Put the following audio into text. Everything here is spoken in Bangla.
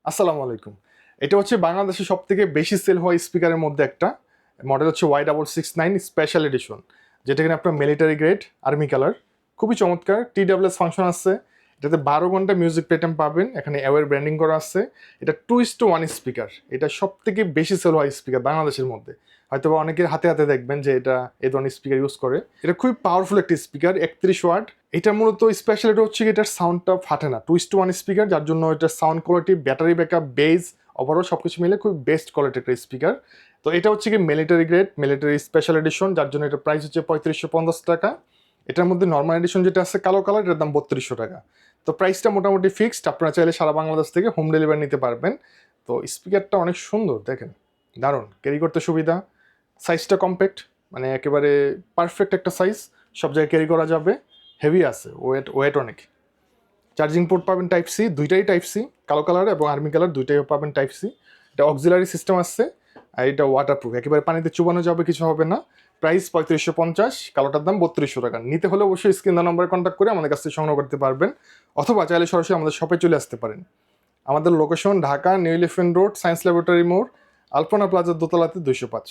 আসসালামু আলাইকুম। এটা হচ্ছে বাংলাদেশের সবথেকে বেশি সেল হওয়া স্পিকারের মধ্যে একটা। মডেল হচ্ছে Y669 স্পেশাল এডিশন, যেটা কিনা আপনার মিলিটারি গ্রেড আর্মি কালার। খুবই চমৎকার, TWS ফাংশন আছে। এটাতে 12 ঘন্টা মিউজিক প্লেটাম পাবেন, এখানে অ্যাওয়ার ব্র্যান্ডিং করা আছে। এটা 2:1 স্পিকার, এটা সবথেকে বেশি সেল হওয়া স্পিকার বাংলাদেশের মধ্যে। হয়তো বা অনেকের হাতে হাতে দেখবেন যে এটা এই ধরনের স্পিকার ইউজ করে। এটা খুবই পাওয়ারফুল একটা স্পিকার, 31 ওয়াট। এটা মূলত স্পেশালিটি হচ্ছে এটার সাউন্ডটা ফাটে না, 2:1 স্পিকার, যার জন্য এটার sound quality, battery backup, base, overall সব কিছু মিলে খুব বেস্ট কোয়ালিটির একটা স্পিকার। তো এটা হচ্ছে কি military grade, military special edition, যার জন্য এটা প্রাইস হচ্ছে 3550 টাকা। এটার মধ্যে নর্মাল এডিশন যেটা আছে কালো কালার, এটার দাম 3200 টাকা। তো প্রাইসটা মোটামুটি ফিক্সড, আপনারা চাইলে সারা বাংলাদেশ থেকে হোম ডেলিভারি নিতে পারবেন। তো স্পিকারটা অনেক সুন্দর, দেখেন, দারুণ, ক্যারি করতে সুবিধা। সাইজটা কম্প্যাক্ট, মানে একেবারে পারফেক্ট একটা সাইজ, সব জায়গায় ক্যারি করা যাবে। হেভি আছে, ওয়েট অনেক। চার্জিং পোর্ট পাবেন টাইপ সি, দুইটাই টাইপ সি, কালো কালার এবং আর্মি কালার দুইটাই পাবেন টাইপ সি। এটা অক্সিলারি সিস্টেম আসছে, আর এটা ওয়াটারপ্রুফ, একেবারে পানিতে চুবানো যাবে, কিছু হবে না। প্রাইস 3550, কালোটার দাম 3200 টাকা। নিতে হলে অবশ্যই স্ক্রিন নাম্বারে কন্ট্যাক্ট করে আমাদের কাছ থেকে সংগ্রহ করতে পারবেন, অথবা চাইলে সরাসরি আমাদের শপে চলে আসতে পারেন। আমাদের location Dhaka new elephant road, science laboratory মোড়, আলপনা প্লাজার দোতলাতে 205।